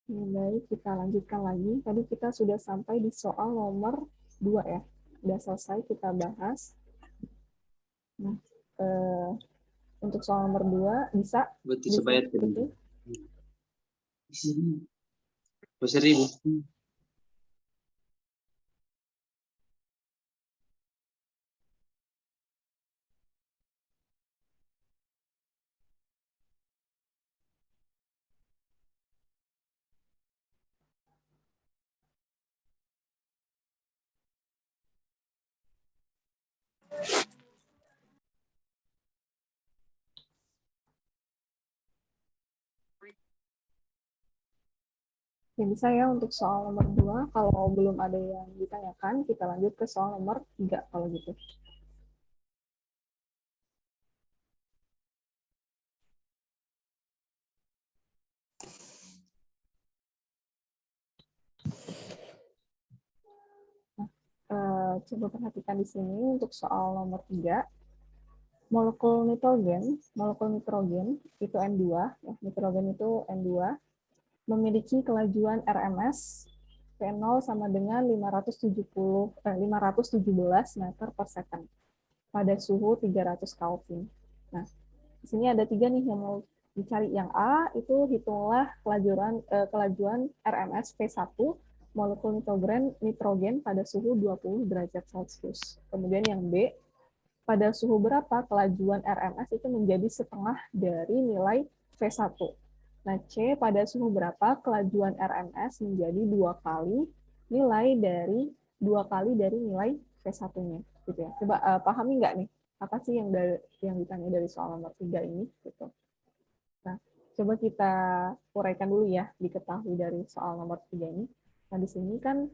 Baik, kita lanjutkan lagi. Tadi kita sudah sampai di soal nomor 2 ya. Sudah selesai kita bahas. Nah, eh, untuk soal nomor 2 bisa Berarti sebayar diikuti. di sini. 2.000. Ya, bisa ya untuk soal nomor 2. Kalau belum ada yang ditanyakan, kita lanjut ke soal nomor 3 kalau gitu. Coba perhatikan di sini untuk soal nomor 3. Molekul nitrogen itu N2, ya, nitrogen itu N2, memiliki kelajuan RMS V0 sama dengan 517 meter per second pada suhu 300 Kelvin. Nah, di sini ada 3 nih yang mau dicari. Yang A itu hitunglah kelajuan RMS V1 molekul nitrogen pada suhu 20 derajat Celcius. Kemudian yang B, pada suhu berapa kelajuan RMS itu menjadi setengah dari nilai V1. Nah, C, pada suhu berapa kelajuan RMS menjadi dua kali dari nilai V1-nya, gitu ya. Coba pahami nggak nih, apa sih yang ditanya dari soal nomor 3 ini, gitu. Nah, coba kita uraikan dulu ya, diketahui dari soal nomor 3 ini. Nah, di sini kan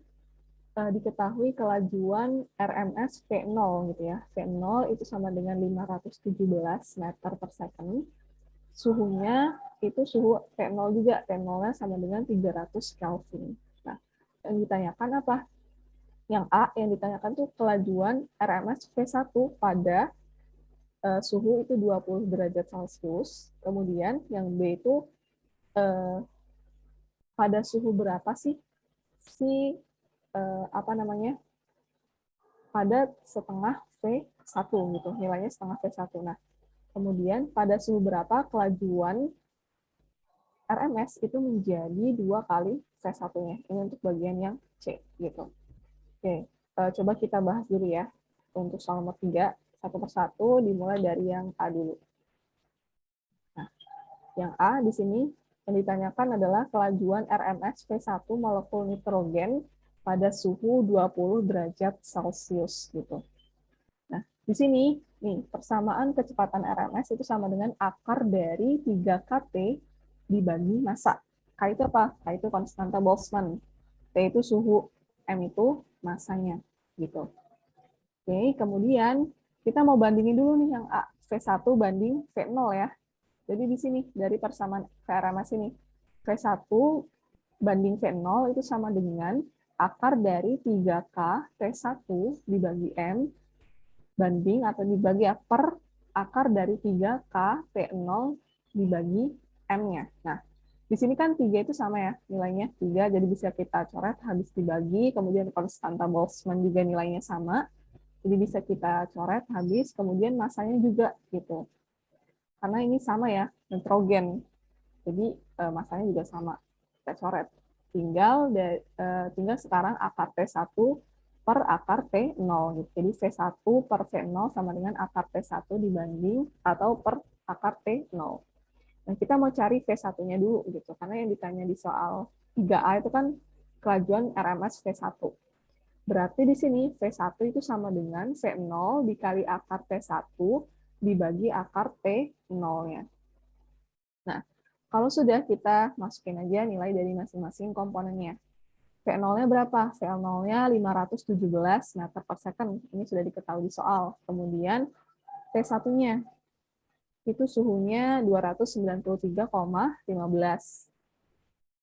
diketahui kelajuan RMS V0 gitu ya. V0 itu sama dengan 517 meter per second. Suhunya itu suhu T0 juga. T0-nya sama dengan 300 Kelvin. Nah, yang ditanyakan apa? Yang A yang ditanyakan tuh kelajuan RMS V1 pada suhu itu 20 derajat Celcius. Kemudian yang B itu uh, pada suhu berapa sih si apa namanya? Pada setengah V1 gitu. Nilainya setengah V1. Nah, kemudian pada suhu berapa kelajuan RMS itu menjadi 2 kali V1-nya. Ini untuk bagian yang C gitu. Oke, coba kita bahas dulu ya. Untuk soal nomor 3, satu persatu dimulai dari yang A dulu. Nah, yang A di sini yang ditanyakan adalah kelajuan RMS V1 molekul nitrogen pada suhu 20 derajat Celcius gitu. Nah, di sini nih persamaan kecepatan RMS itu sama dengan akar dari 3kT dibagi massa. K itu apa? K itu konstanta Boltzmann. T itu suhu, M itu massanya gitu. Oke, kemudian kita mau bandingin dulu nih yang A, V1 banding V0 ya. Jadi di sini dari persamaan VRMS ini, V1 banding V0 itu sama dengan akar dari 3K T1 dibagi M banding atau dibagi per akar dari 3K T0 dibagi M-nya. Nah, di sini kan 3 itu sama ya nilainya 3, jadi bisa kita coret habis dibagi, kemudian konstanta Boltzmann juga nilainya sama, jadi bisa kita coret habis, kemudian masanya juga gitu. Karena ini sama ya, nitrogen, jadi masanya juga sama, kita coret. Tinggal sekarang akar T1 per akar T0. Gitu. Jadi V1 per V0 sama dengan akar T1 dibanding atau per akar T0. Nah, kita mau cari V1-nya dulu gitu. Karena yang ditanya di soal 3A itu kan kelajuan RMS V1. Berarti di sini V1 itu sama dengan V0 dikali akar T1 dibagi akar T0-nya. Nah, kalau sudah kita masukin aja nilai dari masing-masing komponennya. V0-nya berapa? V0-nya 517 meter per second. Ini sudah diketahui di soal. Kemudian T1-nya itu suhunya 293,15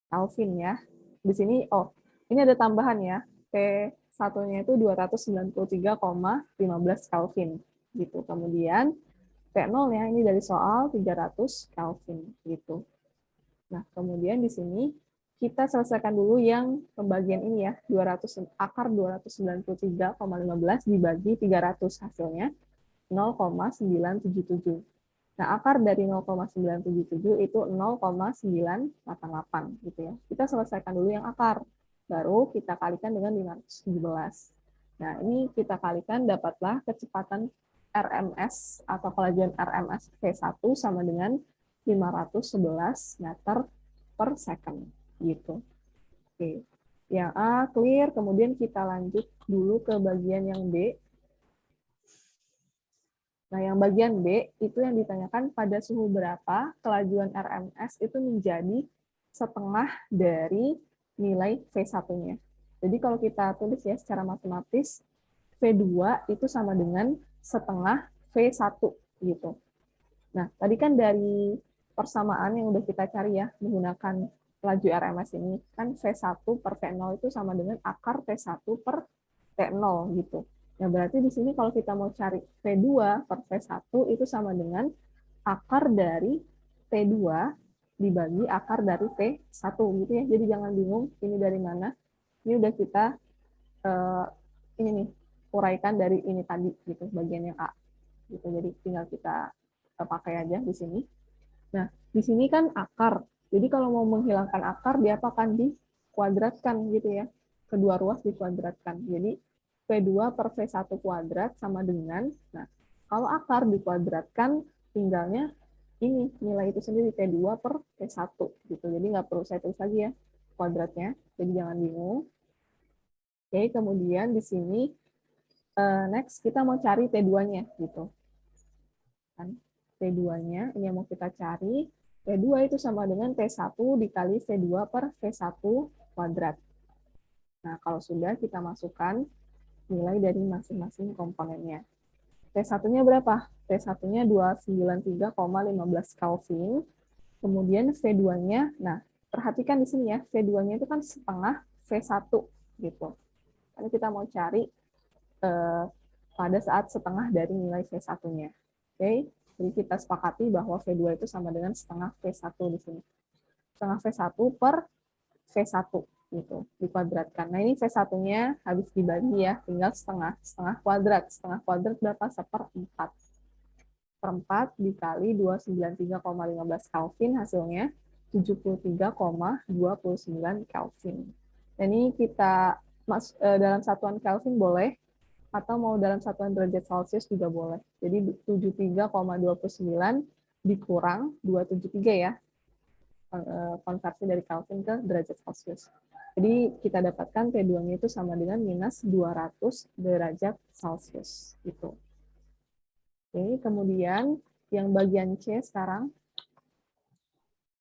Kelvin ya. Di sini, ini ada tambahan ya. T1-nya itu 293,15 Kelvin. Gitu. Kemudian T0-nya ini dari soal 300 Kelvin gitu. Nah, kemudian di sini kita selesaikan dulu yang pembagian ini ya, 200 akar 293,15 dibagi 300 hasilnya 0,977. Nah, akar dari 0,977 itu 0,988 gitu ya. Kita selesaikan dulu yang akar, baru kita kalikan dengan 517. Nah, ini kita kalikan dapatlah kecepatan RMS atau kelajuan RMS V1 sama dengan 511 meter per second gitu. Oke. Yang A clear, kemudian kita lanjut dulu ke bagian yang B. Nah, yang bagian B itu yang ditanyakan pada suhu berapa kelajuan RMS itu menjadi setengah dari nilai V1-nya. Jadi kalau kita tulis ya secara matematis, V2 itu sama dengan setengah V1 gitu. Nah, tadi kan dari persamaan yang udah kita cari ya, menggunakan laju RMS ini, kan V1 per V0 itu sama dengan akar V1 per T0 gitu. Nah, berarti di sini kalau kita mau cari V2 per V1 itu sama dengan akar dari T2 dibagi akar dari T1 gitu ya. Jadi jangan bingung ini dari mana. Ini udah kita ini nih uraikan dari ini tadi gitu, bagian yang A. Gitu. Jadi tinggal kita pakai aja di sini. Nah, di sini kan akar. Jadi kalau mau menghilangkan akar, dia akan dikuadratkan gitu ya. Kedua ruas dikuadratkan. Jadi V2 per V1 kuadrat sama dengan, nah, kalau akar dikuadratkan, tinggalnya ini, nilai itu sendiri, V2 per V1. Gitu. Jadi nggak perlu saya tulis lagi ya, kuadratnya. Jadi jangan bingung. Oke, kemudian di sini, next kita mau cari T2-nya. Gitu. Kan? T2-nya, ini yang mau kita cari, T2 itu sama dengan T1 dikali V2 per V1 kuadrat. Nah, kalau sudah kita masukkan nilai dari masing-masing komponennya. T1-nya berapa? T1-nya 293,15 Kelvin. Kemudian V2-nya, nah perhatikan di sini ya, V2-nya itu kan setengah V1 gitu. Karena kita mau cari pada saat setengah dari nilai V1-nya. Oke, jadi kita sepakati bahwa V2 itu sama dengan setengah V1 di sini. Setengah V1 per V1 gitu, dikuadratkan. Nah, ini V1-nya habis dibagi ya, tinggal setengah. Setengah kuadrat. Setengah kuadrat berapa? Seperempat. Perempat dikali 293,15 Kelvin hasilnya 73,29 Kelvin. Dan ini kita dalam satuan Kelvin boleh, atau mau dalam satuan derajat Celcius juga boleh. Jadi 73,29 dikurang 273 ya, konversi dari Kelvin ke derajat Celcius. Jadi kita dapatkan T2-nya itu sama dengan minus 200 derajat Celcius. Gitu. Oke, kemudian yang bagian C sekarang.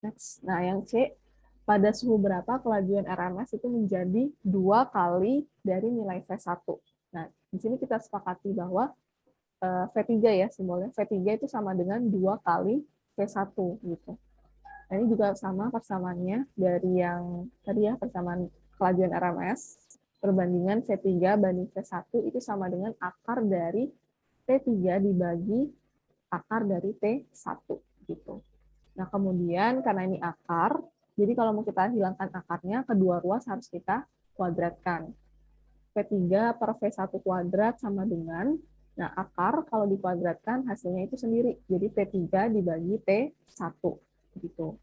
Next. Nah, yang C, pada suhu berapa kelajuan RMS itu menjadi 2 kali dari nilai V1. Nah, di sini kita sepakati bahwa V3 ya simbolnya. V3 itu sama dengan 2 kali V1 gitu. Nah, ini juga sama persamaannya dari yang tadi ya, persamaan kelajuan RMS. Perbandingan V3 banding V1 itu sama dengan akar dari T3 dibagi akar dari T1 gitu. Nah, kemudian karena ini akar, jadi kalau mau kita hilangkan akarnya, kedua ruas harus kita kuadratkan. V3 per V1 kuadrat sama dengan, nah akar kalau dikuadratkan hasilnya itu sendiri. Jadi T3 dibagi T1. Gitu.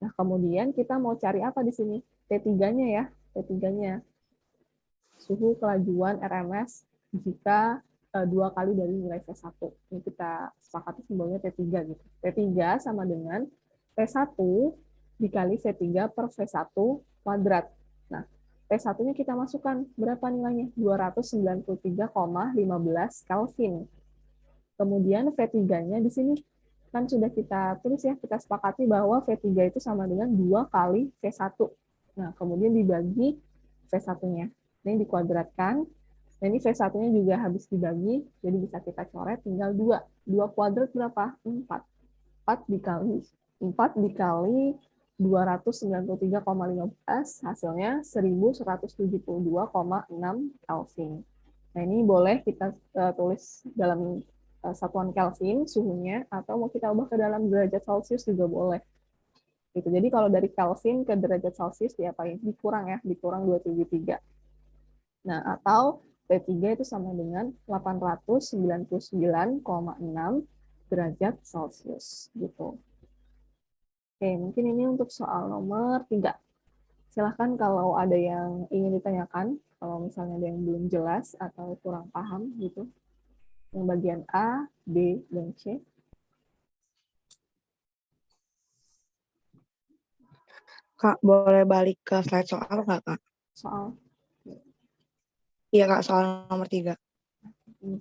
Nah, kemudian kita mau cari apa di sini? T3-nya ya, T3-nya. Suhu kelajuan RMS jika 2 kali dari nilai V1. Ini kita sepakati simbolnya T3 gitu. T3 sama dengan T1 dikali V3 per V1 kuadrat. Nah, T1-nya kita masukkan berapa nilainya? 293,15 Kelvin. Kemudian V3-nya di sini kan sudah kita tulis ya, kita sepakati bahwa V3 itu sama dengan 2 kali V1. Nah, kemudian dibagi V1-nya. Ini dikuadratkan. Nah, ini V1-nya juga habis dibagi, jadi bisa kita coret tinggal 2. 2 kuadrat berapa? 4. 4 dikali 293,15 hasilnya 1172,6 Kelvin. Nah, ini boleh kita tulis dalam satuan Kelvin suhunya, atau mau kita ubah ke dalam derajat Celcius juga boleh. Gitu. Jadi kalau dari Kelvin ke derajat Celcius diapain? Dikurang ya, dikurang 273. Nah, atau T3 itu sama dengan 899,6 derajat Celcius gitu. Oke, mungkin ini untuk soal nomor 3. Silahkan kalau ada yang ingin ditanyakan, kalau misalnya ada yang belum jelas atau kurang paham gitu. Yang bagian A, B, dan C. Kak, boleh balik ke slide soal nggak, Kak? Soal Iya, Kak, soal nomor 3. ini.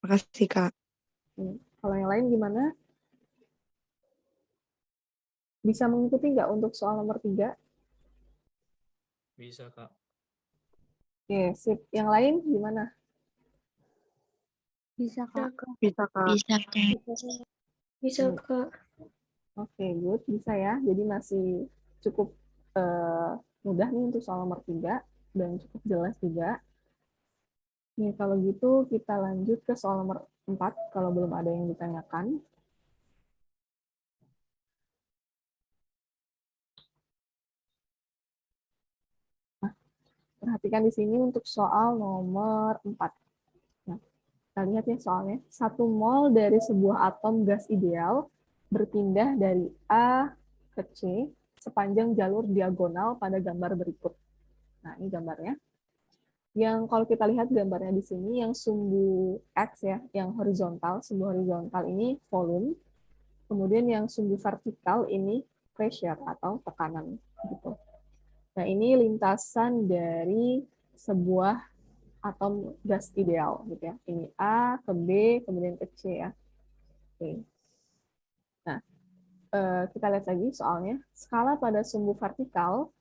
Makasih, Kak. Kalau yang lain gimana? Bisa mengikuti nggak untuk soal nomor 3? Bisa, Kak. Oke, sip. Yang lain gimana? Bisa, Kak. Bisa, Kak. Bisa, Kak. Bisa, Kak. Oke, good. Bisa ya. Jadi masih cukup mudah nih untuk soal nomor 3 dan cukup jelas juga. Nih, kalau gitu kita lanjut ke soal nomor 4 kalau belum ada yang ditanyakan. Nah, perhatikan di sini untuk soal nomor 4. Nah, kita lihat ya soalnya. 1 mol dari sebuah atom gas ideal berpindah dari A ke C sepanjang jalur diagonal pada gambar berikut. Nah, ini gambarnya. Yang kalau kita lihat gambarnya di sini, yang sumbu X ya, yang horizontal, sumbu horizontal ini volume, kemudian yang sumbu vertikal ini pressure atau tekanan gitu. Nah, ini lintasan dari sebuah atom gas ideal gitu ya. Ini A ke B, kemudian ke C ya. Oke. Nah, kita lihat lagi soalnya. Skala pada sumbu vertikal,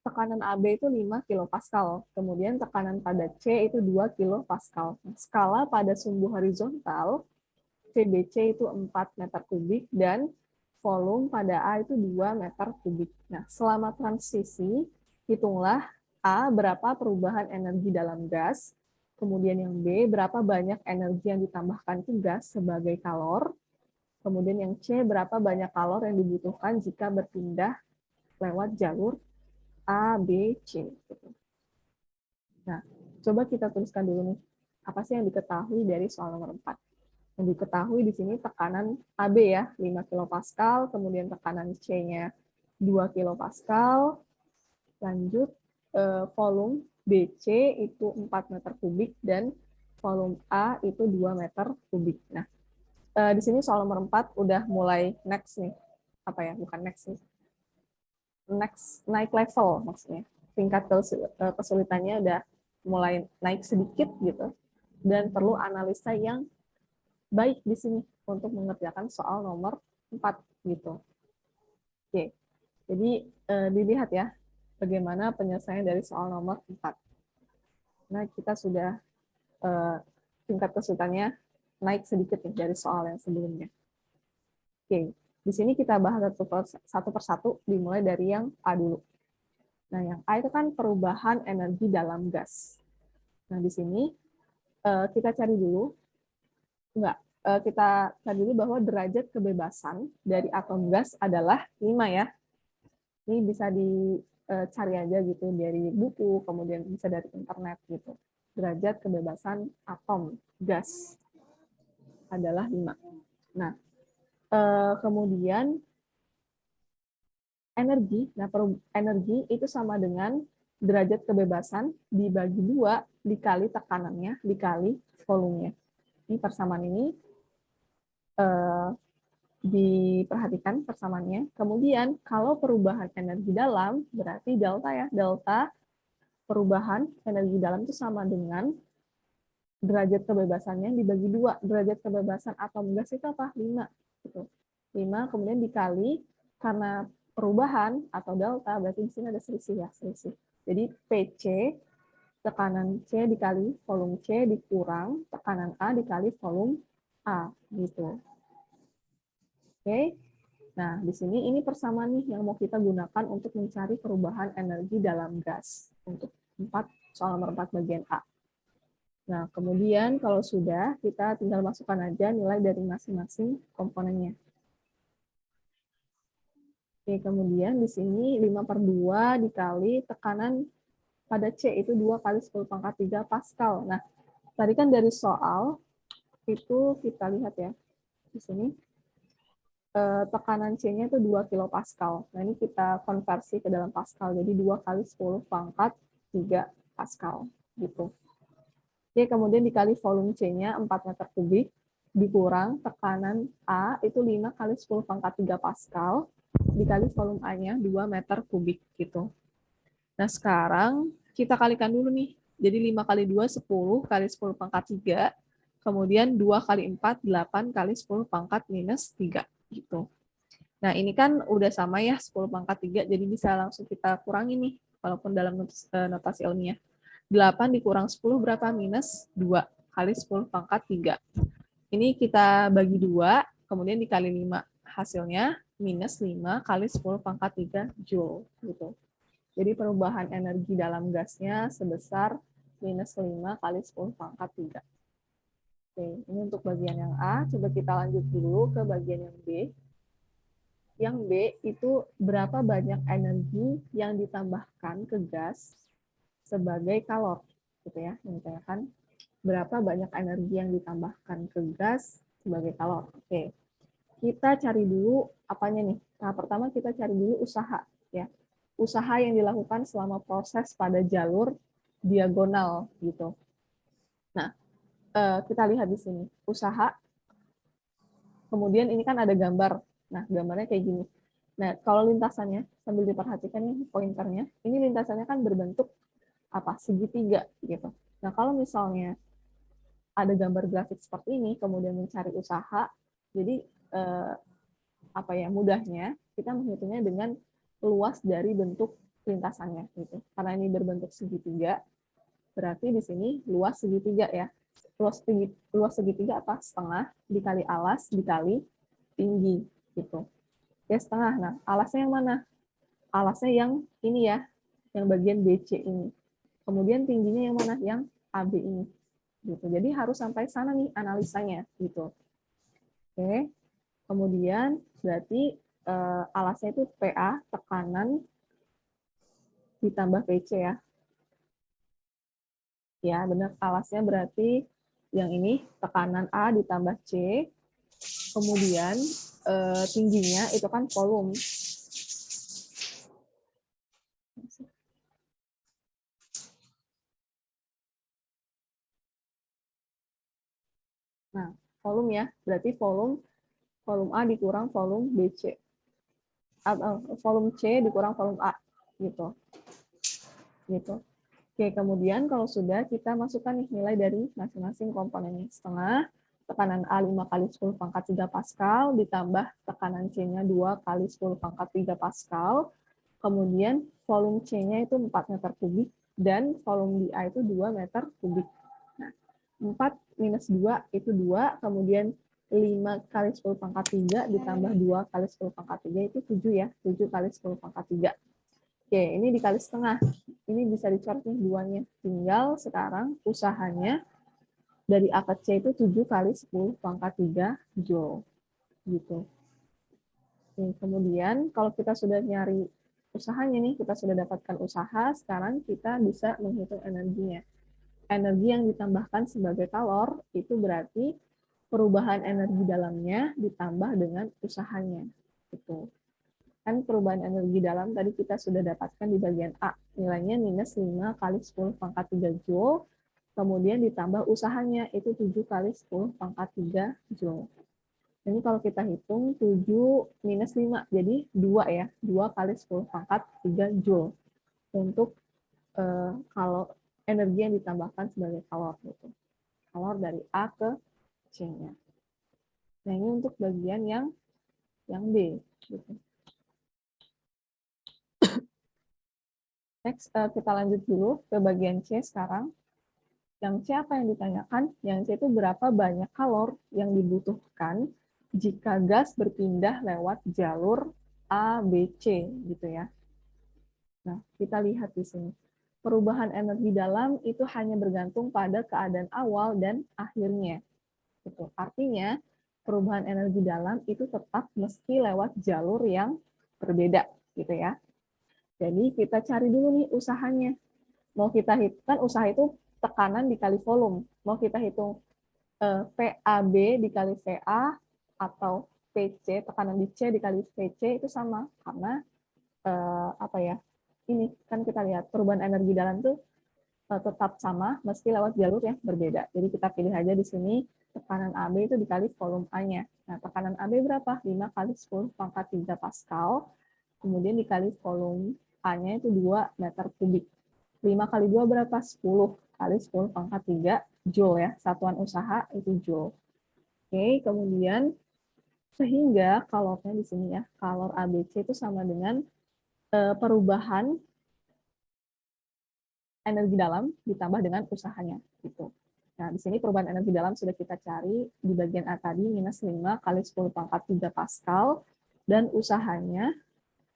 tekanan AB itu 5 kilopascal. Kemudian tekanan pada C itu 2 kilopascal. Skala pada sumbu horizontal, VBC itu 4 meter kubik dan volume pada A itu 2 meter kubik. Nah, selama transisi, hitunglah A berapa perubahan energi dalam gas, kemudian yang B berapa banyak energi yang ditambahkan ke gas sebagai kalor, kemudian yang C berapa banyak kalor yang dibutuhkan jika berpindah lewat jalur A, B, C. Nah, coba kita tuliskan dulu nih, apa sih yang diketahui dari soal nomor 4? Yang diketahui di sini tekanan AB ya, 5 kilopascal, kemudian tekanan C-nya 2 kilopascal, lanjut volume BC itu 4 meter kubik, dan volume A itu 2 meter kubik. Nah, di sini soal nomor 4 udah mulai next nih. Apa ya, bukan next nih. Next, naik level maksudnya. Tingkat kesulitannya udah mulai naik sedikit gitu. Dan perlu analisa yang baik di sini untuk mengerjakan soal nomor 4 gitu. Oke. Jadi dilihat ya bagaimana penyelesaian dari soal nomor 4. Nah, kita sudah tingkat kesulitannya naik sedikit nih dari soal yang sebelumnya. Oke. Di sini kita bahas satu persatu, dimulai dari yang A dulu. Nah, yang A itu kan perubahan energi dalam gas. Nah, di sini kita cari dulu, kita cari dulu bahwa derajat kebebasan dari atom gas adalah 5 ya. Ini bisa dicari aja gitu dari buku, kemudian bisa dari internet gitu. Derajat kebebasan atom gas adalah 5. Nah, kemudian energi, energi itu sama dengan derajat kebebasan dibagi 2 dikali tekanannya dikali volumenya. Ini persamaan ini diperhatikan persamaannya. Kemudian kalau perubahan energi dalam berarti delta ya, delta perubahan energi dalam itu sama dengan derajat kebebasannya dibagi 2. Derajat kebebasan atom gas itu apa? 5. Gitu. 5 kemudian dikali, karena perubahan atau delta, berarti di sini ada selisih ya, selisih. Jadi PC, tekanan C dikali volume C dikurang tekanan A dikali volume A. Gitu. Oke. Nah, di sini ini persamaan nih yang mau kita gunakan untuk mencari perubahan energi dalam gas. Untuk soal nomor 4 bagian A. Nah, kemudian kalau sudah, kita tinggal masukkan aja nilai dari masing-masing komponennya. Oke, kemudian di sini 5/2 dikali tekanan pada C itu 2 kali 10 pangkat 3 Pascal. Nah, tadi kan dari soal itu kita lihat ya, di sini tekanan C-nya itu 2 kilopascal. Nah, ini kita konversi ke dalam Pascal, jadi 2 kali 10 pangkat 3 Pascal. Gitu. Oke, kemudian dikali volume C-nya 4 meter kubik, dikurang tekanan A itu 5 kali 10 pangkat 3 Pascal, dikali volume A-nya 2 meter kubik. Gitu. Nah, sekarang kita kalikan dulu nih. Jadi 5 kali 2, 10 kali 10 pangkat 3, kemudian 2 kali 4, 8 kali 10 pangkat minus 3. Gitu. Nah, ini kan udah sama ya, 10 pangkat 3, jadi bisa langsung kita kurangi nih, walaupun dalam notasi ilmiah. 8 dikurang 10 berapa? Minus 2 kali 10 pangkat 3. Ini kita bagi 2, kemudian dikali 5. Hasilnya minus 5 kali 10 pangkat 3 Joule. Gitu. Jadi perubahan energi dalam gasnya sebesar minus 5 kali 10 pangkat 3. Oke, ini untuk bagian yang A. Coba kita lanjut dulu ke bagian yang B. Yang B itu berapa banyak energi yang ditambahkan ke gas sebagai kalor. Gitu ya, yang ditanyakan berapa banyak energi yang ditambahkan ke gas sebagai kalor. Oke, kita cari dulu apanya nih. Tahap pertama kita cari dulu usaha. Ya, usaha yang dilakukan selama proses pada jalur diagonal gitu. Nah, kita lihat di sini usaha. Kemudian ini kan ada gambar. Nah, gambarnya kayak gini. Nah, kalau lintasannya sambil diperhatikan nih pointernya, ini lintasannya kan berbentuk apa? Segitiga gitu. Nah, kalau misalnya ada gambar grafik seperti ini, kemudian mencari usaha, jadi apa ya mudahnya kita menghitungnya dengan luas dari bentuk lintasannya gitu. Karena ini berbentuk segitiga, berarti di sini luas segitiga ya. Luas segitiga apa? Setengah dikali alas dikali tinggi gitu. Ya setengah. Nah, alasnya yang mana? Alasnya yang ini ya, yang bagian BC ini. Kemudian tingginya yang mana? Yang AB ini. Gitu. Jadi harus sampai sana nih analisanya gitu. Oke. Kemudian berarti alasnya itu PA tekanan ditambah PC ya. Ya, benar alasnya berarti yang ini tekanan A ditambah C. Kemudian tingginya itu kan volume. Nah, volume ya, berarti volume A dikurang volume BC. Atau volume C dikurang volume A gitu. Gitu. Oke, kemudian kalau sudah kita masukkan nih nilai dari masing-masing komponennya. Setengah, tekanan A 5 kali 10 pangkat 3 Pascal, ditambah tekanan C-nya 2 kali 10 pangkat 3 Pascal, kemudian volume C-nya itu 4 meter kubik, dan volume di A itu 2 meter kubik. Nah, 4 minus 2 itu 2, kemudian 5 kali 10 pangkat 3 ditambah 2 kali 10 pangkat 3 itu 7 ya, 7 kali 10 pangkat 3. Oke, ini dikali setengah. Ini bisa dicoret nih duanya. Tinggal sekarang usahanya dari A ke C itu 7 kali 10 pangkat 3 Joule. Gitu. Oke, kemudian kalau kita sudah nyari usahanya nih, kita sudah dapatkan usaha, sekarang kita bisa menghitung energinya. Energi yang ditambahkan sebagai kalor itu berarti perubahan energi dalamnya ditambah dengan usahanya. Gitu. Kan perubahan energi dalam tadi kita sudah dapatkan di bagian A. Nilainya minus 5 kali 10 pangkat 3 Joule. Kemudian ditambah usahanya itu 7 kali 10 pangkat 3 Joule. Ini kalau kita hitung 7 minus 5. Jadi 2 ya. 2 kali 10 pangkat 3 Joule. Untuk kalau energi yang ditambahkan sebagai kalor. Gitu. Kalor dari A ke C-nya. Nah ini untuk bagian yang B. Gitu. Next, kita lanjut dulu ke bagian C sekarang. Yang C apa yang ditanyakan? Yang C itu berapa banyak kalor yang dibutuhkan jika gas berpindah lewat jalur A, B, C, gitu ya. Nah, kita lihat di sini. perubahan energi dalam itu hanya bergantung pada keadaan awal dan akhirnya. Gitu. Artinya, perubahan energi dalam itu tetap mesti lewat jalur yang berbeda, gitu ya. Jadi kita cari dulu nih usahanya. Mau kita hitungkan usaha itu tekanan dikali volume. Mau kita hitung PAB dikali VA atau PC, tekanan di C dikali VC itu sama. Karena apa ya? Ini kan kita lihat perubahan energi dalam tuh tetap sama meski lewat jalur yang berbeda. Jadi kita pilih aja di sini tekanan AB itu dikali volume A-nya. Nah, tekanan AB berapa? 5 kali 10 pangkat 3 Pascal. Kemudian dikali volume A-nya itu 2 meter kubik. 5 kali 2 berapa? 10 kali 10 pangkat 3 Joule ya. Satuan usaha itu Joule. Oke, kemudian sehingga kalornya di sini ya, kalor ABC itu sama dengan perubahan energi dalam ditambah dengan usahanya gitu. Nah, di sini perubahan energi dalam sudah kita cari di bagian A tadi minus 5 kali 10 pangkat 3 Pascal dan usahanya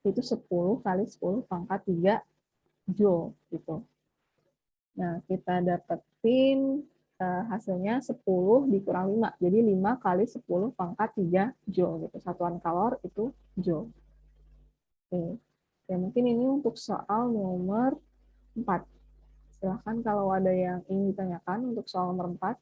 itu 10 kali 10 pangkat 3 Joule gitu. Nah, kita dapetin hasilnya 10 dikurang 5. Jadi 5 kali 10 pangkat 3 Joule gitu. Satuan kalor itu Joule. Oke. Ya, mungkin ini untuk soal nomor 4. Silahkan kalau ada yang ingin ditanyakan untuk soal nomor 4.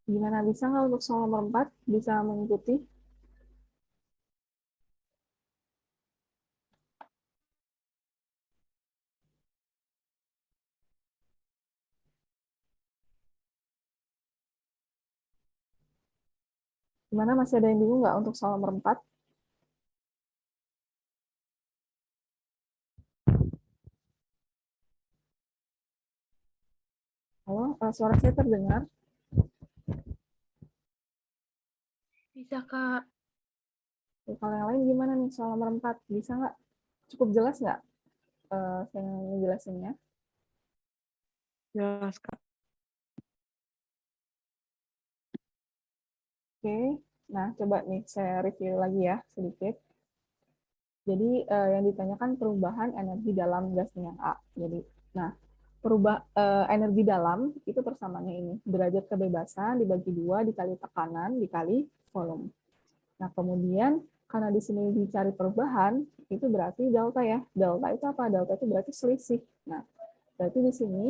Gimana, bisa nggak untuk soal nomor 4? Bisa mengikuti? Gimana, masih ada yang bingung nggak untuk soal nomor 4? Halo, suara saya terdengar? Bisa, Kak. Kalau yang lain gimana nih soal nomor 4? Bisa nggak? Cukup jelas nggak saya ngejelasinnya? Jelas, Kak. Oke, nah coba nih saya review lagi ya sedikit. Jadi yang ditanyakan perubahan energi dalam gasnya yang A. Jadi, nah energi dalam itu persamaannya ini derajat kebebasan dibagi 2 dikali tekanan dikali volume. Nah kemudian karena di sini dicari perubahan itu berarti delta ya. Delta itu apa? Delta itu berarti selisih. Nah berarti di sini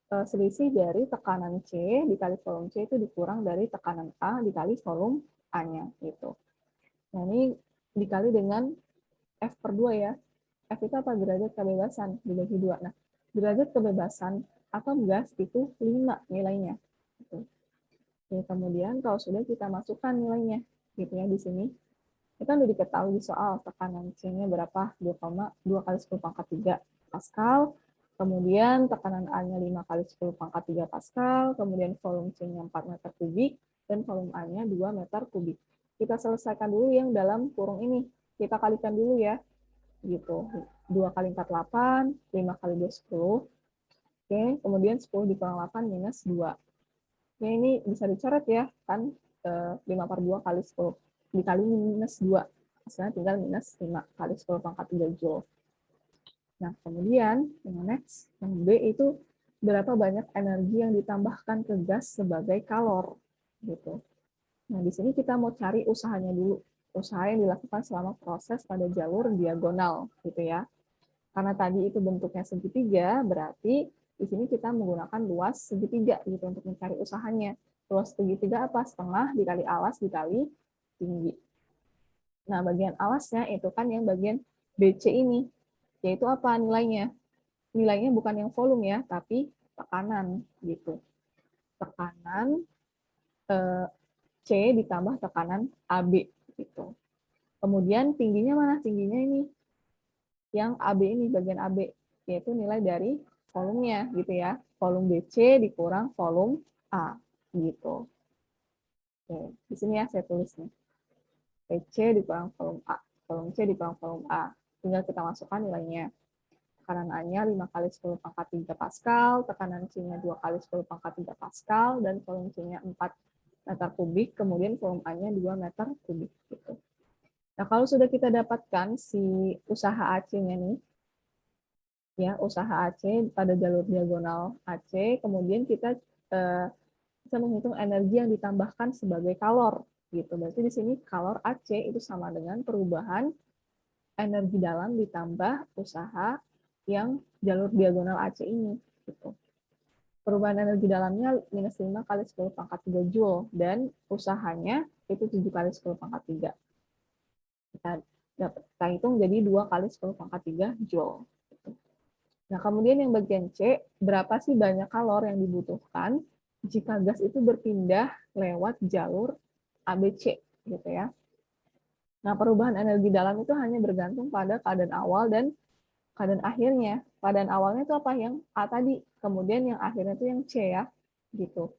selisih dari tekanan C dikali volume C itu dikurang dari tekanan A dikali volume A-nya gitu. Nah ini dikali dengan F per 2 ya. F itu apa? Derajat kebebasan dibagi 2. Nah, derajat kebebasan atom gas itu 5 nilainya. Gitu. Oke, kemudian kalau sudah kita masukkan nilainya gitu ya di sini. Kita udah diketahui di soal tekanan C-nya berapa? 2,2 kali 10 pangkat 3 Pascal. Kemudian tekanan A-nya 5 kali 10 pangkat 3 Pascal. Kemudian volume C-nya 4 meter kubik. Dan volume A-nya 2 meter kubik. Kita selesaikan dulu yang dalam kurung ini. Kita kalikan dulu ya. Gitu. 2 kali 4, 8. 5 kali 2, 10. Oke, kemudian 10 dikurang 8 minus 2. Oke, ini bisa dicoret ya. Kan 5 per 2 kali 10 dikali minus 2. Hasilnya tinggal minus 5 kali 10 pangkat 3 Joule. Nah, kemudian yang next, yang B itu berapa banyak energi yang ditambahkan ke gas sebagai kalor. Gitu. Nah, di sini kita mau cari usahanya dulu. Usaha yang dilakukan selama proses pada jalur diagonal. Gitu ya. Karena tadi itu bentuknya segitiga, berarti di sini kita menggunakan luas segitiga gitu untuk mencari usahanya. Luas segitiga apa? Setengah dikali alas dikali tinggi. Nah, bagian alasnya itu kan yang bagian BC ini, yaitu apa nilainya? Nilainya bukan yang volume ya, tapi tekanan gitu. Tekanan C C ditambah tekanan AB gitu. Kemudian tingginya mana? Tingginya ini yang AB ini, bagian AB, yaitu nilai dari volumenya gitu ya. Volume BC dikurang volume A gitu. Oke, di sini ya saya tulis nih. BC dikurang volume A, volume C dikurang volume A. Tinggal kita masukkan nilainya. Tekanan A-nya 5 kali 10 pangkat 3 Pascal, tekanan C-nya 2 kali 10 pangkat 3 Pascal, dan volume C-nya 4 meter kubik, kemudian volume A-nya 2 meter kubik. Gitu. Nah, kalau sudah kita dapatkan si usaha AC-nya nih, ya usaha AC pada jalur diagonal AC, kemudian kita bisa menghitung energi yang ditambahkan sebagai kalor. Gitu. Berarti di sini kalor AC itu sama dengan perubahan energi dalam ditambah usaha yang jalur diagonal AC ini. Gitu. Perubahan energi dalamnya minus 5 kali 10 pangkat 3 Joule, dan usahanya itu 7 kali 10 pangkat 3. Kita hitung jadi 2 kali 10 pangkat 3 Joule. Gitu. Nah, kemudian yang bagian C, berapa sih banyak kalor yang dibutuhkan jika gas itu berpindah lewat jalur ABC, gitu ya. Nah, perubahan energi dalam itu hanya bergantung pada keadaan awal dan keadaan akhirnya. Keadaan awalnya itu apa? Yang A tadi. Kemudian yang akhirnya itu yang C ya. Gitu.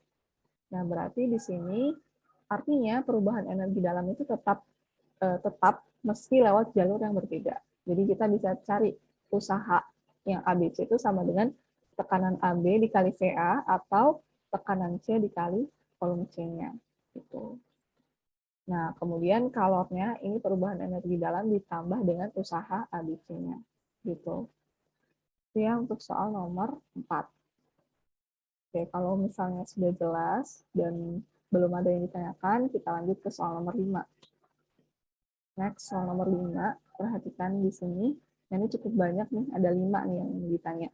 Nah, berarti di sini artinya perubahan energi dalam itu tetap meski lewat jalur yang berbeda. Jadi kita bisa cari usaha yang ABC itu sama dengan tekanan AB dikali VA atau tekanan C dikali volume C-nya. Gitu. Nah, kemudian kalornya ini perubahan energi dalam ditambah dengan usaha ABC-nya. Gitu. Itu ya untuk soal nomor 4. Oke, kalau misalnya sudah jelas dan belum ada yang ditanyakan, kita lanjut ke soal nomor 5. Next, soal nomor 5. Perhatikan di sini. Ini cukup banyak nih, ada 5 nih yang ditanya.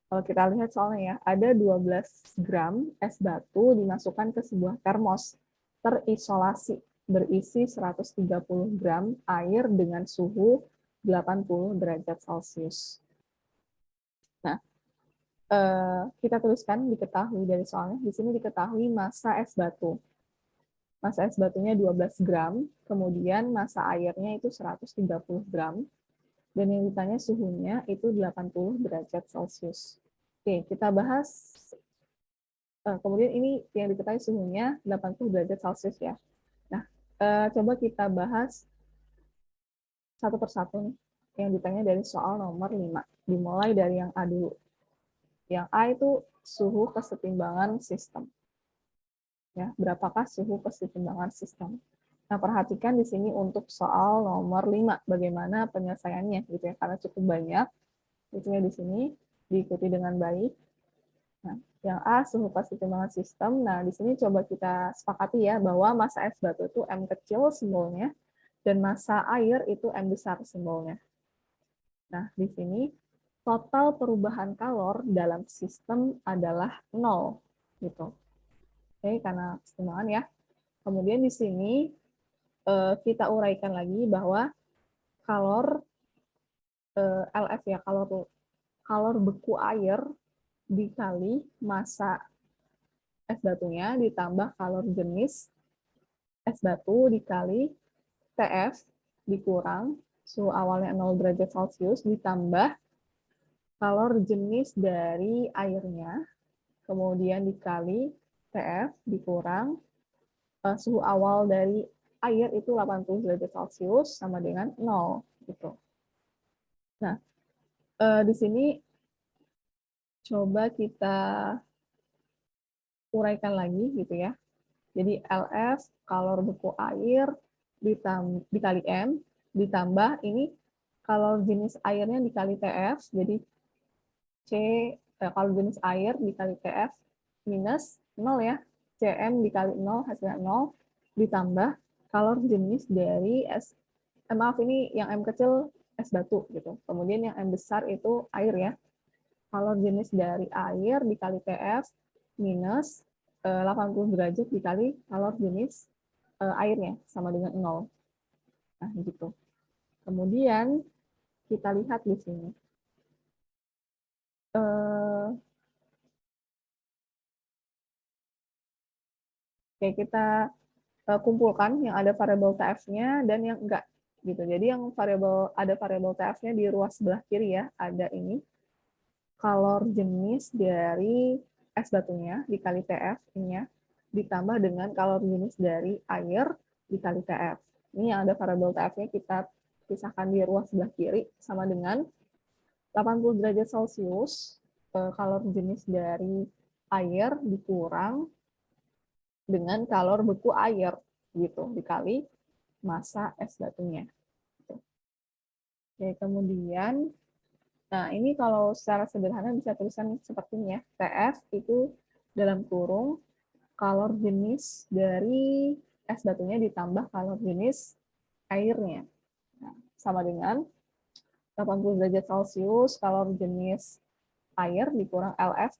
Kalau kita lihat soalnya ya, ada 12 gram es batu dimasukkan ke sebuah termos terisolasi berisi 130 gram air dengan suhu 80 derajat Celcius. Nah, kita tuliskan diketahui dari soalnya, di sini diketahui massa es batu. Massa es batunya 12 gram, kemudian massa airnya itu 130 gram, dan yang ditanya suhunya itu 80 derajat Celcius. Oke, kita bahas, kemudian ini yang diketahui suhunya 80 derajat Celcius ya. Nah, coba kita bahas satu persatu nih, yang ditanya dari soal nomor 5. Dimulai dari yang A dulu. Yang A itu suhu kesetimbangan sistem. Ya, berapakah suhu kesetimbangan sistem? Nah, perhatikan di sini untuk soal nomor 5, bagaimana penyelesaiannya gitu ya, karena cukup banyak. Itunya di sini diikuti dengan baik. Nah, yang A suhu kesetimbangan sistem. Nah, di sini coba kita sepakati ya bahwa massa es batu itu M kecil simbolnya dan massa air itu M besar simbolnya. Nah, di sini total perubahan kalor dalam sistem adalah 0 gitu. Oke, karena kesetimbangan ya. Kemudian di sini kita uraikan lagi bahwa kalor LF ya, kalor beku air dikali massa es batunya ditambah kalor jenis es batu dikali TF dikurang suhu awalnya 0 derajat Celcius ditambah kalor jenis dari airnya, kemudian dikali TF dikurang suhu awal dari air itu 80 derajat Celcius sama dengan 0 gitu. Nah, di sini coba kita uraikan lagi gitu ya. Jadi LF kalor beku air dikali M ditambah ini kalor jenis airnya dikali TF, jadi C kalor jenis air dikali TF minus 0 ya. CM dikali 0 hasilnya 0 ditambah kalor jenis dari maaf ini yang M kecil es batu gitu. Kemudian yang M besar itu air ya. Kalor jenis dari air dikali TF minus 80 derajat dikali kalor jenis airnya sama dengan 0. Nah, gitu. Kemudian kita lihat di sini. Oke, kita kumpulkan yang ada variabel TF-nya dan yang enggak gitu. Jadi yang ada variabel TF-nya di ruas sebelah kiri ya, ada ini kalor jenis dari es batunya dikali TF ini ya, ditambah dengan kalor jenis dari air dikali TF. Ini yang ada variabel TF-nya kita pisahkan di ruas sebelah kiri sama dengan 80 derajat Celcius kalor jenis dari air dikurang dengan kalor beku air gitu dikali massa es batunya. Oke, kemudian nah ini kalau secara sederhana bisa tulisan seperti ini ya. TF itu dalam kurung kalor jenis dari es batunya ditambah kalor jenis airnya. Nah, sama dengan 80 derajat Celcius kalor jenis air dikurang LF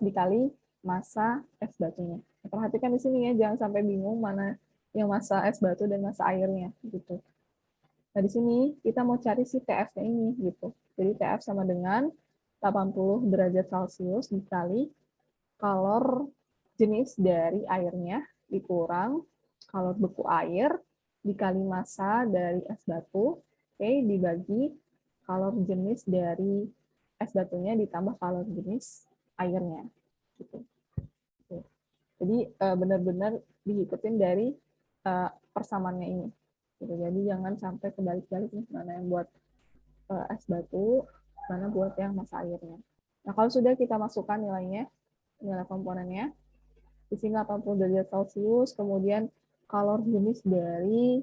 dikali massa es batunya. Perhatikan di sini ya, jangan sampai bingung mana yang massa es batu dan massa airnya gitu. Nah, di sini kita mau cari si TF-nya ini gitu. Jadi TF sama dengan 80 derajat Celcius dikali kalor jenis dari airnya dikurang kalor beku air dikali massa dari es batu, oke, dibagi kalor jenis dari es batunya ditambah kalor jenis airnya gitu. Jadi benar-benar diikutin dari persamaannya ini. Gitu. Jadi jangan sampai kebalik-balik nih, mana yang buat es batu, mana buat yang massa airnya. Nah, kalau sudah kita masukkan nilainya, nilai komponennya, di sini 80 derajat Celcius, kemudian kalor jenis dari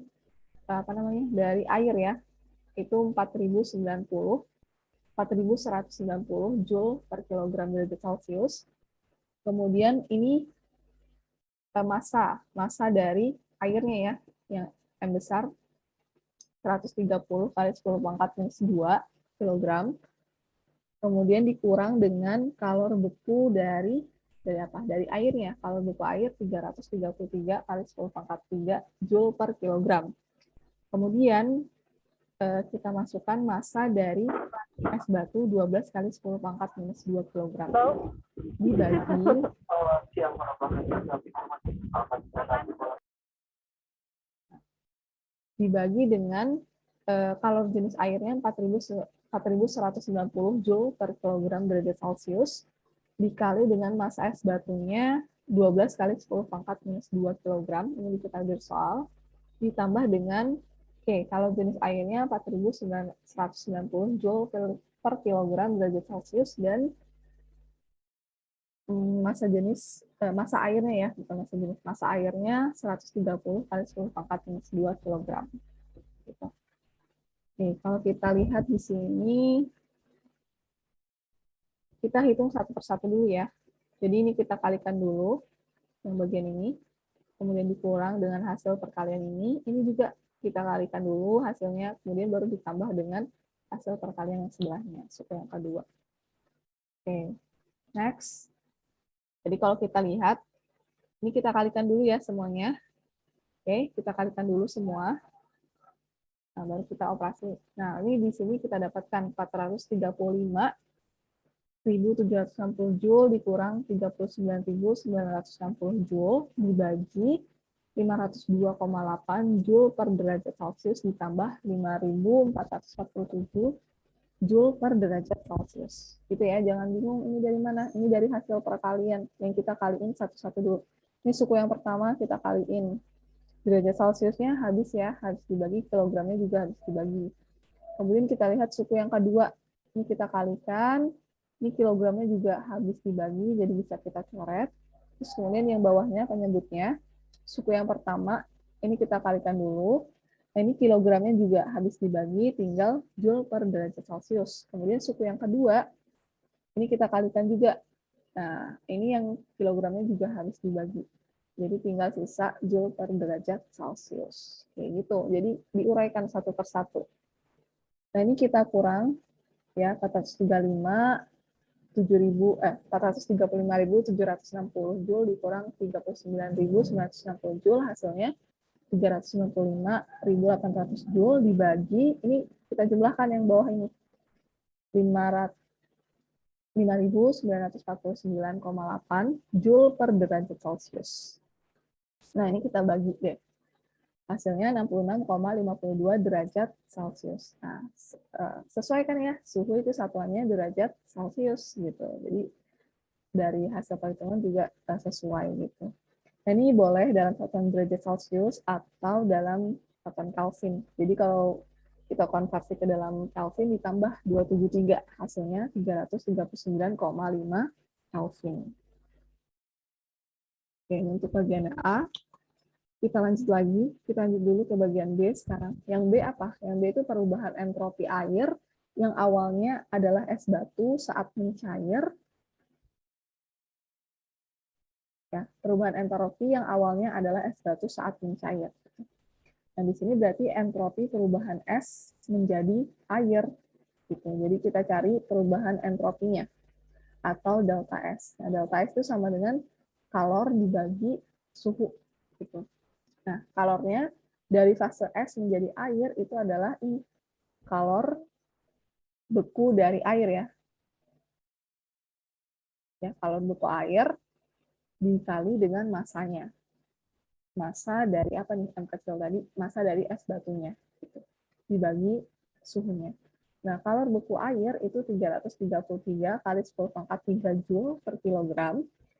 dari air ya, itu 4090 4190 Joule per kilogram derajat Celcius. Kemudian ini massa dari airnya ya, yang M besar 130 kali 10 pangkat minus 2 kg. Kemudian dikurang dengan kalor beku dari apa? Dari airnya. Kalor beku air 333 kali 10 pangkat 3 Joule per kilogram. Kemudian kita masukkan massa dari es batu 12 kali 10 pangkat minus 2 kg. Dibagi dengan kalor jenis airnya 4190 Joule per kilogram derajat Celcius dikali dengan massa es batunya 12 kali 10 pangkat minus 2 kg, ini kita dari soal, ditambah dengan kalor jenis airnya 4190 Joule per kilogram derajat Celcius dan massa airnya ya, bukan massa jenis, massa airnya 130 kali 10 pangkat minus 2 kg. Gitu. Oke, kalau kita lihat di sini, kita hitung satu persatu dulu ya. Jadi ini kita kalikan dulu, yang bagian ini, kemudian dikurang dengan hasil perkalian ini juga kita kalikan dulu hasilnya, kemudian baru ditambah dengan hasil perkalian yang sebelahnya, suku yang kedua. Oke, next. Jadi kalau kita lihat, ini kita kalikan dulu ya semuanya. Oke, kita kalikan dulu semua. Nah, baru kita operasi. Nah, ini di sini kita dapatkan 435.760 Joule dikurang 39.960 Joule dibagi 502,8 Joule per derajat Celcius ditambah 5.447 Joule per derajat Celcius. Gitu ya, jangan bingung ini dari mana. Ini dari hasil perkalian yang kita kaliin satu-satu dulu. Ini suku yang pertama kita kaliin. Derajat Celciusnya habis ya, harus dibagi, kilogramnya juga harus dibagi. Kemudian kita lihat suku yang kedua. Ini kita kalikan, ini kilogramnya juga habis dibagi, jadi bisa kita coret. Terus kemudian yang bawahnya penyebutnya, suku yang pertama, ini kita kalikan dulu. Nah, ini kilogramnya juga habis dibagi, tinggal Joule per derajat Celcius. Kemudian suku yang kedua, ini kita kalikan juga. Nah, ini yang kilogramnya juga habis dibagi. Jadi tinggal sisa Joule per derajat Celcius. Kayak gitu. Jadi diuraikan satu persatu. Nah, ini kita kurang ya 435.760 Joule dikurang 39.960 Joule, hasilnya 395.800 Joule dibagi, ini kita jumlahkan yang bawah ini, 5.949,8 Joule per derajat Celcius. Nah, ini kita bagi deh. Hasilnya 66,52 derajat Celcius. Nah, sesuai kan ya, suhu itu satuannya derajat Celcius gitu. Jadi dari hasil perhitungan juga sesuai gitu. Nah, ini boleh dalam satuan derajat Celcius atau dalam satuan Kelvin. Jadi kalau kita konversi ke dalam Kelvin ditambah 273, hasilnya 339,5 Kelvin. Oke, untuk bagian A, kita lanjut lagi, kita lanjut dulu ke bagian B sekarang. Yang B apa? Yang B itu perubahan entropi air yang awalnya adalah es batu saat mencair. Ya, perubahan entropi yang awalnya adalah es batu saat mencair. Nah, di sini berarti entropi perubahan es menjadi air. Gitu. Jadi kita cari perubahan entropinya atau delta S. Nah, delta S itu sama dengan kalor dibagi suhu. Gitu. Nah, kalornya dari fase es menjadi air itu adalah I. Kalor beku dari air ya. Ya, kalor beku air dikali dengan masanya. Massa dari apa nih? M kecil tadi, massa dari es batunya. Gitu. Dibagi suhunya. Nah, kalor beku air itu 333 kali 10 pangkat 3 Joule per kilogram